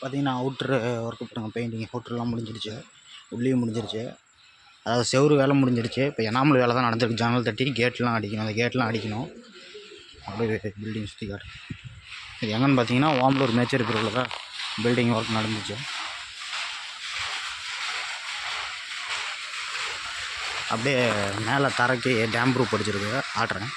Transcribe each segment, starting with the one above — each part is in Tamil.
பார்த்தீங்கன்னா அவுட்ரு ஒர்க்கு பாருங்கள், பெயிண்டிங் அவுட்ருலாம் முடிஞ்சிடுச்சு, உள்ளேயும் முடிஞ்சிருச்சு. அதாவது செவுரு வேலை முடிஞ்சிடுச்சு. இப்போ எனாமல் வேலை தான் நடந்திருக்கு. ஜன்னல் தட்டி கேட்லாம் அடிக்கணும், அந்த கேட்லாம் அடிக்கணும். அப்படியே பில்டிங் சுற்றி காட்டு. இது எங்கன்னு பார்த்தீங்கன்னா ஓமலூர் மேச்சேரி பிரிவில் தான் பில்டிங் ஒர்க் நடந்துச்சு. அப்படியே மேலே தரைக்கு டேம் ப்ரூஃப் அடிச்சிருக்கு, ஆட்டுறேன்.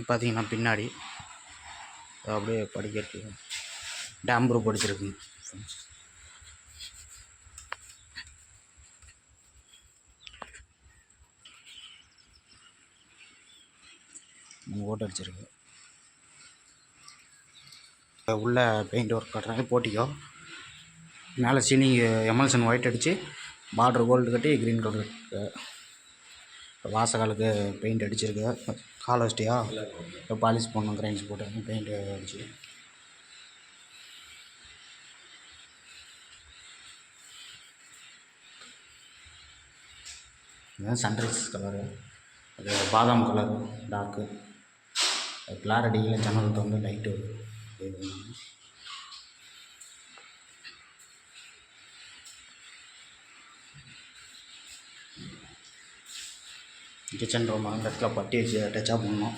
பார்த்தீங்கன்னா பின்னாடி அப்படியே படிக்கட்டு டேம் ப்ரூஃப் அடிச்சிருக்கு. ஓட்டு அடிச்சிருக்கு. உள்ள பெயிண்ட் ஒர்க் கட்டுறாங்க, போட்டிக்கோ மேலே சீலிங் எமல்சன் ஒயிட் அடித்து பார்டர் கோல்டு கட்டி க்ரீன் கலர் வாசகாலுக்கு பெயிண்ட் அடிச்சிருக்கு. கால் வச்சிட்டியா? இப்போ பாலிஷ் பண்ணணும், கிரைன்ஸ் போட்டு பெயிண்ட் அடிச்சு. இதுதான் சன்ரைஸ் கலரு, அது பாதாம் கலரு டார்க்கு. கிளாரடியில் ஜன்னல் வந்து லைட்டு கிச்சன் ரூம் அந்த இடத்துல பட்டி வச்சு டச்சாக பண்ணணும்.